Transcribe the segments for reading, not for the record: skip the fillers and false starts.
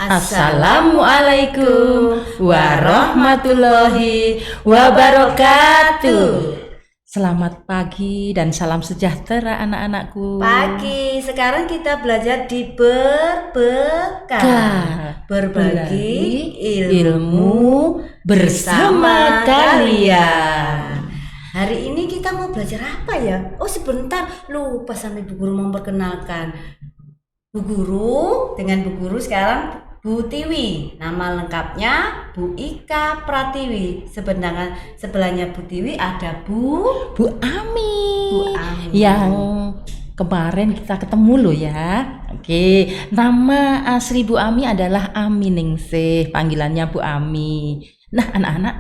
Assalamualaikum warahmatullahi wabarakatuh. Selamat pagi dan salam sejahtera anak-anakku. Pagi, sekarang kita belajar di berbagi ilmu bersama kalian. Hari ini kita mau belajar apa ya? Oh sebentar, lupa sama Bu Guru memperkenalkan. Bu Guru, dengan Bu Guru sekarang Bu Tiwi, nama lengkapnya Bu Ika Pratiwi. Sebelahnya Bu Tiwi ada Bu Ami. Bu Ami. Yang kemarin kita ketemu loh ya. Oke, nama asli Bu Ami adalah Ami Ningsih, panggilannya Bu Ami. Nah anak-anak,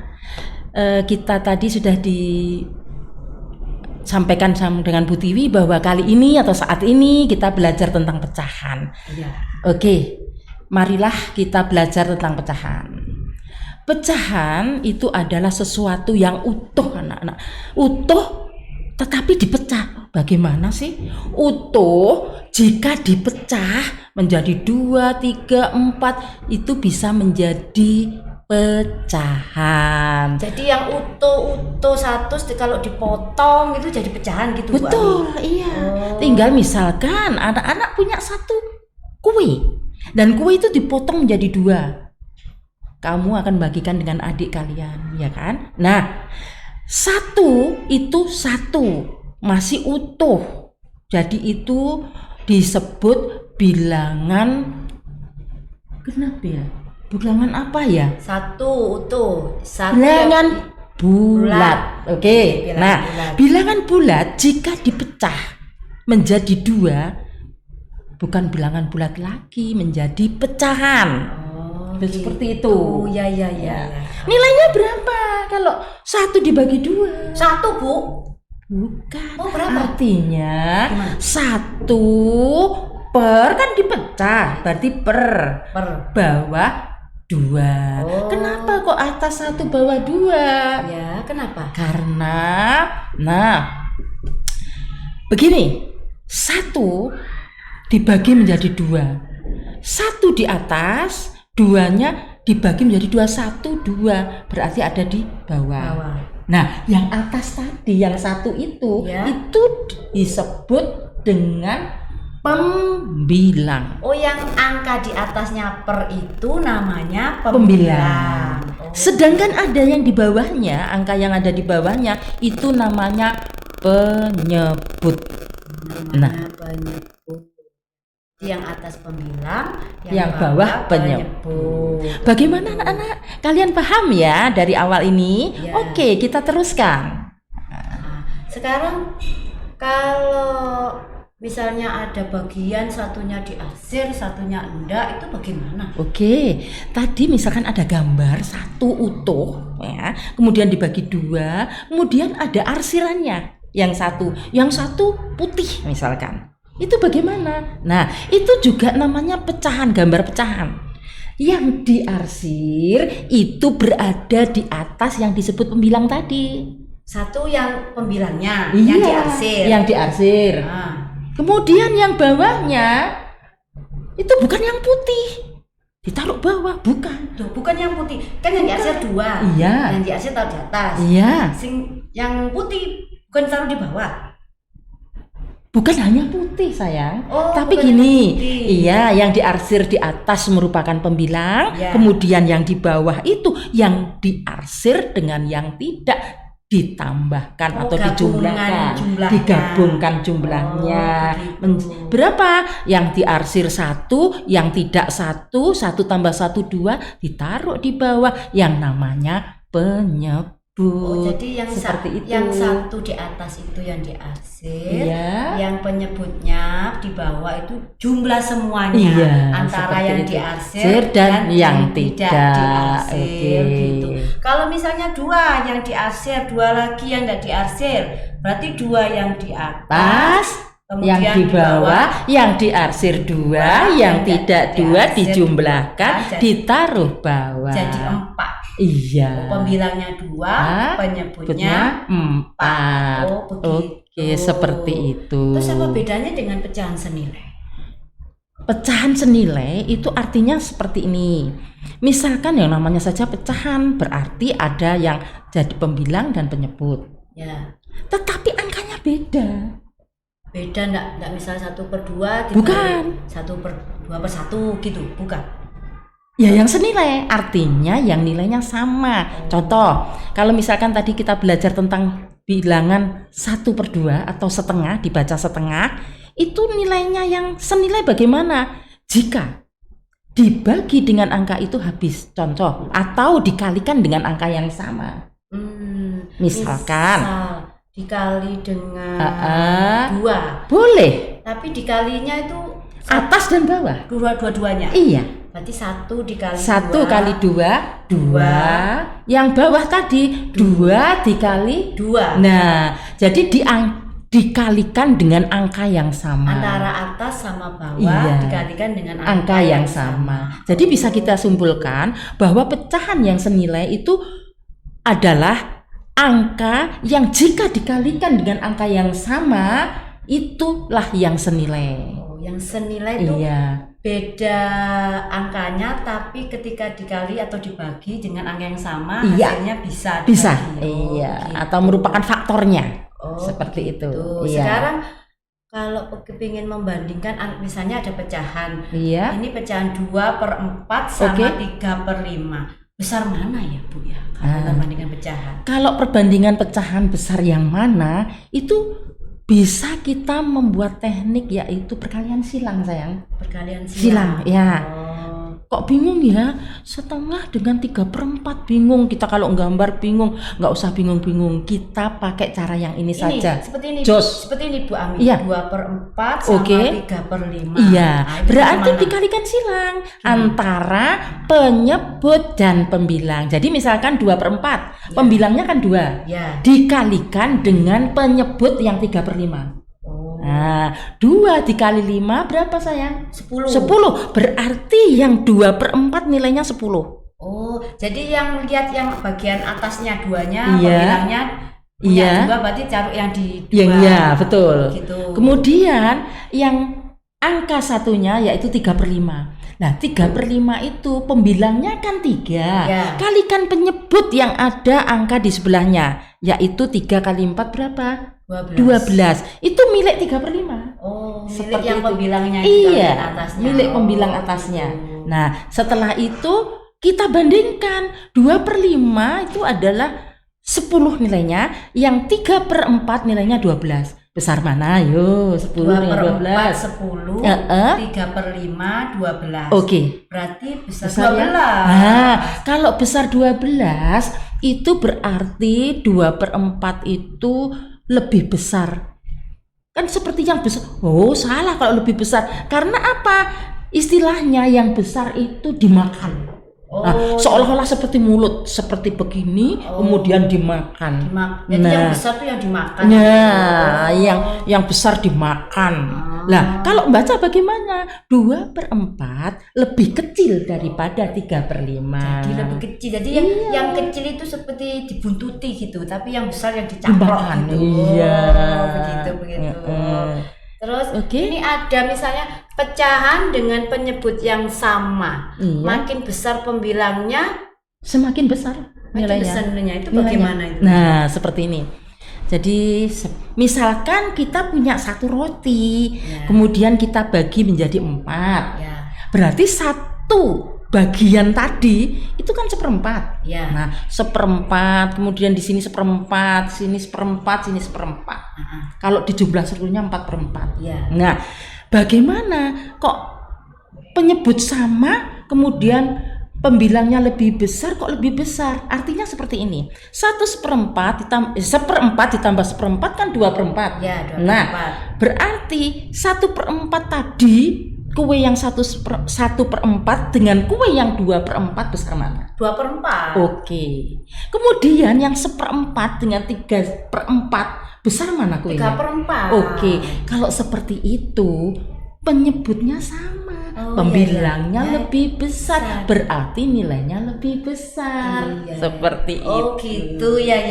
kita tadi sudah disampaikan dengan Bu Tiwi bahwa kali ini atau saat ini kita belajar tentang pecahan. Ya. Oke, marilah kita belajar tentang pecahan. Pecahan itu adalah sesuatu yang utuh anak-anak. Utuh tetapi dipecah. Bagaimana sih? Utuh jika dipecah menjadi 2, 3, 4 itu bisa menjadi pecahan. Jadi yang utuh satu kalau dipotong itu jadi pecahan gitu. Betul, Bu Ami. iya. Tinggal misalkan anak-anak punya satu kue dan kue itu dipotong menjadi 2. Kamu akan bagikan dengan adik kalian, ya kan? Nah, satu itu satu masih utuh. Jadi itu disebut bilangan. Kenapa ya? Bilangan apa ya? Satu utuh, satu Bilangan bulat. Oke. Bilangan Nah, bulat. bilangan bulat jika dipecah menjadi 2 bukan bilangan bulat lagi, menjadi pecahan. gitu. Seperti itu. Oh, ya. Nilainya berapa kalau 1 dibagi 2? 1, Bu. Bukan. Oh, berapa? Artinya Gimana? 1 per kan dipecah, berarti per bawah 2. Oh. Kenapa kok atas 1 bawah 2? Ya, kenapa? Karena begini, 1 dibagi menjadi 2. 1 di atas, 2-nya dibagi menjadi 2, 1, 2, berarti ada di bawah. Nah, yang atas tadi, yang 1 itu, Ya. itu disebut dengan pembilang. Oh, yang angka di atasnya per itu namanya Pembilang. Oh. Sedangkan ada yang di bawahnya, angka yang ada di bawahnya itu namanya penyebut. Namanya penyebut. Yang atas pembilang, yang bawah penyebut. Bagaimana anak-anak? Kalian paham ya dari awal ini? Ya. Oke, kita teruskan. Nah, sekarang kalau misalnya ada bagian satunya diarsir, satunya enggak, itu bagaimana? Oke, tadi misalkan ada gambar 1 utuh ya, kemudian dibagi 2, kemudian ada arsirannya. Yang satu putih misalkan. Itu bagaimana? Nah, itu juga namanya pecahan, gambar pecahan. Yang diarsir itu berada di atas yang disebut pembilang tadi. Satu yang pembilangnya, Iya, yang diarsir. Yang diarsir. Nah, Kemudian yang bawahnya itu bukan yang putih, ditaruh bawah, bukan. tuh, bukan yang putih, kan yang diarsir 2. Iya. Yang diarsir taruh di atas. Iya. Yang putih bukan taruh di bawah. Bukan hanya putih sayang, Oh, tapi bukan gini, hanya putih. iya, yang diarsir di atas merupakan pembilang, Ya. kemudian yang di bawah itu yang diarsir dengan yang tidak ditambahkan atau dijumlahkan, jumlahnya. digabungkan jumlahnya. Oh, begitu. Berapa? Yang diarsir 1, yang tidak 1, 1 tambah 1 2, ditaruh di bawah yang namanya penyebut. Oh, jadi yang seperti itu. Yang satu di atas itu yang diarsir, Iya. yang penyebutnya di bawah itu jumlah semuanya, Iya, antara seperti yang itu. diarsir dan yang tidak tidak. diarsir. Oke. Gitu. Kalau misalnya 2 yang diarsir, 2 lagi yang tidak diarsir, berarti 2 yang di atas, Yang di bawah, yang diarsir 2, yang tidak 2 diarsir dijumlahkan, dua, ditaruh bawah. jadi 4. Iya. Pembilangnya 2, penyebutnya 4. Oh, begitu. Oke, seperti itu. Terus apa bedanya dengan pecahan senilai? pecahan senilai itu artinya seperti ini. Misalkan yang namanya saja pecahan, berarti ada yang jadi pembilang dan penyebut. Ya. Tetapi angkanya beda. Beda enggak misal 1/2 Bukan. 1/2/1 gitu, bukan. Ya yang senilai, artinya yang nilainya sama. Contoh, kalau misalkan tadi kita belajar tentang bilangan 1/2 atau setengah, dibaca setengah, itu nilainya yang senilai bagaimana? Jika dibagi dengan angka itu habis, contoh, atau dikalikan dengan angka yang sama. Misalkan dikali dengan 2. Boleh. Tapi dikalinya itu Atas dan bawah. Dua-duanya. Iya. Berarti 1 dikali 1 kali 2, 2. Yang bawah tadi 2 dikali 2. Nah, jadi dikalikan dengan angka yang sama. Antara atas sama bawah Iya. dikalikan dengan angka yang sama. Jadi bisa kita simpulkan bahwa pecahan yang senilai itu adalah angka yang jika dikalikan dengan angka yang sama, itulah yang senilai. Oh, yang senilai itu beda angkanya, tapi ketika dikali atau dibagi dengan angka yang sama, hasilnya bisa. Iya. Gitu. Atau merupakan faktornya. Seperti gitu. Itu. Sekarang kalau kepingin membandingkan, misalnya ada pecahan. Iya. Ini pecahan 2/4 sama 3/5. Besar mana ya Bu ya? Kalau perbandingan pecahan. Kalau perbandingan pecahan besar yang mana, itu bisa kita membuat teknik yaitu perkalian silang, sayang. Perkalian silang. Ya. Kok bingung ya? Setengah dengan 3/4 bingung. Kita kalau gambar bingung, nggak usah bingung-bingung. Kita pakai cara yang ini saja. Seperti ini. Jos. Seperti ini Bu Ami. Iya. 2/4 sama 3/5. Iya. Berarti dikalikan silang antara penyebut dan pembilang. Jadi misalkan 2/4, pembilangnya kan 2. Ya. Dikalikan dengan penyebut yang 3/5. Nah, 2 dikali 5 berapa sayang? 10. Berarti yang 2/4 nilainya 10. Oh, jadi yang lihat yang bagian atasnya 2-nya, pembilangnya juga berarti cari yang di 2. Iya, betul. Gitu. Kemudian yang angka satunya yaitu 3/5. Nah, 3/5 itu pembilangnya kan 3. Kalikan penyebut yang ada angka di sebelahnya, yaitu 3 kali 4 berapa? 12. Itu milik 3/5. Oh, seperti milik yang itu. Pembilangnya Iya, atasnya. milik pembilang atasnya. Nah, setelah itu kita bandingkan 2/5 itu adalah 10 nilainya, yang 3/4 nilainya 12. Besar mana? Ayo, 10 dengan 12. 10, 3/5 12. Oke. Berarti besar 12. Nah, kalau besar 12 itu berarti 2/4 itu lebih besar. Kan seperti yang besar. Oh, salah kalau lebih besar. Karena apa? Istilahnya yang besar itu dimakan. Nah, seolah-olah seperti mulut, seperti begini, kemudian dimakan. Jadi yang besar tuh yang dimakan. Nah, yang besar dimakan. Nah, kalau baca bagaimana? 2/4 lebih kecil daripada 3/5. Jadi lebih kecil. Jadi yang kecil itu seperti dibuntuti gitu, tapi yang besar yang dicaplok gitu. Iya. Begitu. Terus ini ada misalnya pecahan dengan penyebut yang sama. Makin besar pembilangnya, semakin besar nilainya. Besar nilainya itu bagaimana itu? Nah, seperti ini. Jadi misalkan kita punya 1 roti, kemudian kita bagi menjadi 4. Berarti 1 bagian tadi itu kan 1/4. Nah, 1/4, kemudian di sini 1/4, sini 1/4, sini 1/4. Kalau dijumlah seluruhnya 4/4. Nah, bagaimana kok penyebut sama, kemudian pembilangnya lebih besar, kok lebih besar? Artinya seperti ini. 1/4 ditambah 1/4 kan 2/4. Nah, berarti 1/4 tadi, kue yang 1/4 dengan kue yang 2/4 besar mana? 2/4. Oke. Kemudian yang 1/4 dengan 3/4 besar mana kuenya? 3/4. Oke. Kalau seperti itu penyebutnya sama. Pembilangnya lebih besar, berarti nilainya lebih besar. Seperti itu. Oh gitu ya.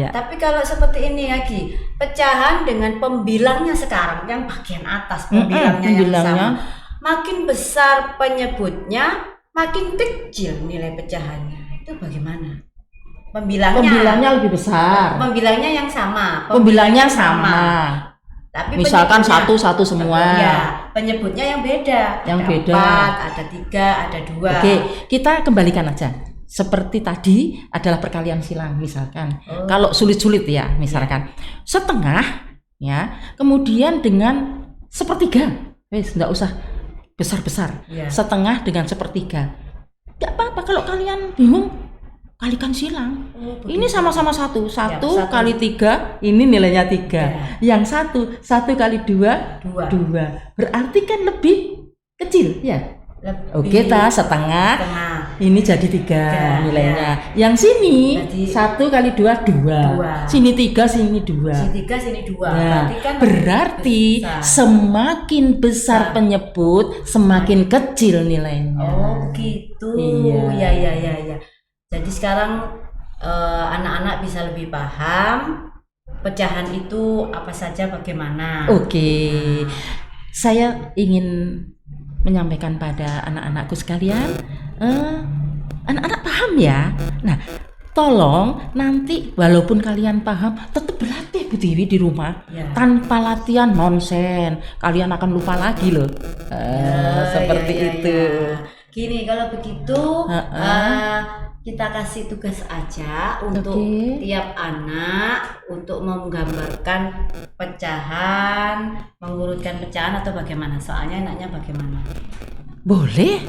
Tapi kalau seperti ini lagi, pecahan dengan pembilangnya sekarang yang bagian atas, pembilangnya yang sama, makin besar penyebutnya, makin kecil nilai pecahannya. Itu bagaimana? Pembilangnya lebih besar. Pembilangnya yang sama. Pembilangnya sama. Tapi misalkan satu semua. Ya, penyebutnya yang beda. Yang ada beda. 4, ada 3, ada 2. Oke, kita kembalikan aja. Seperti tadi adalah perkalian silang misalkan. Kalau sulit-sulit ya, misalkan setengah ya, kemudian dengan sepertiga. Wes, enggak usah besar-besar. Setengah dengan sepertiga. Enggak apa-apa kalau kalian bingung, kalikan silang. Ini sama-sama satu kali 3, ini nilainya 3. Yang satu kali 2, 2. Berarti kan lebih kecil ya. Oke, setengah. Ini jadi 3 nilainya. Yang sini 1 kali 2, 2. Sini 3, sini 2. Sini 3, sini 2. Nah, berarti semakin besar penyebut, semakin kecil nilainya. Oh, gitu. Iya. Jadi sekarang anak-anak bisa lebih paham pecahan itu apa saja, bagaimana. Oke. Saya ingin menyampaikan pada anak-anakku sekalian, anak-anak paham ya. Nah, tolong nanti walaupun kalian paham, tetap berlatih Bu Tiwi di rumah. Tanpa latihan nonsen, kalian akan lupa lagi loh. Seperti itu. Gini, kalau begitu kita kasih tugas aja untuk tiap anak untuk menggambarkan pecahan, mengurutkan pecahan atau bagaimana. Soalnya enaknya bagaimana? Boleh.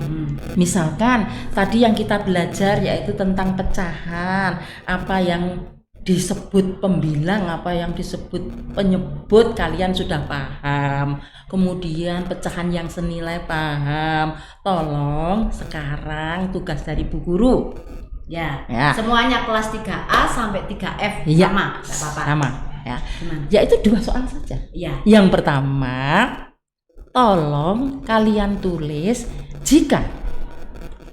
Misalkan tadi yang kita belajar yaitu tentang pecahan, apa yang disebut pembilang, apa yang disebut penyebut, kalian sudah paham. Kemudian pecahan yang senilai paham. Tolong sekarang tugas dari Bu Guru. Ya. Semuanya kelas 3A sampai 3F sama, enggak apa-apa. Sama, ya. Yaitu 2 soal saja. Yang pertama, tolong kalian tulis jika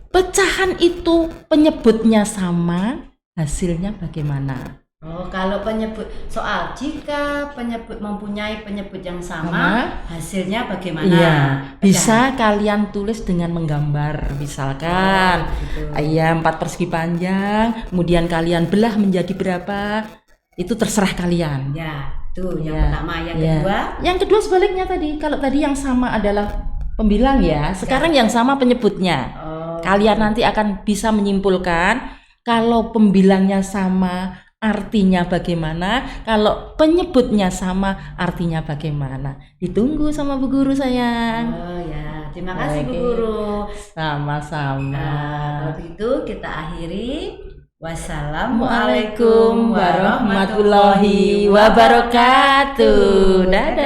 pecahan itu penyebutnya sama, hasilnya bagaimana? Kalau penyebut soal jika penyebut mempunyai penyebut yang sama, hasilnya bagaimana? Iya, bisa kalian tulis dengan menggambar. Misalkan ayam 4 persegi panjang, kemudian kalian belah menjadi berapa? Itu terserah kalian. Tuh yang pertama. Yang kedua? Yang kedua sebaliknya tadi. Kalau tadi yang sama adalah pembilang ya, sekarang yang sama penyebutnya. Kalian nanti akan bisa menyimpulkan kalau pembilangnya sama, artinya bagaimana, kalau penyebutnya sama, artinya bagaimana. Ditunggu sama Bu Guru sayang. Terima kasih Bu Guru. Sama-sama. Kalau begitu kita akhiri. Wassalamualaikum warahmatullahi wabarakatuh. Dadah.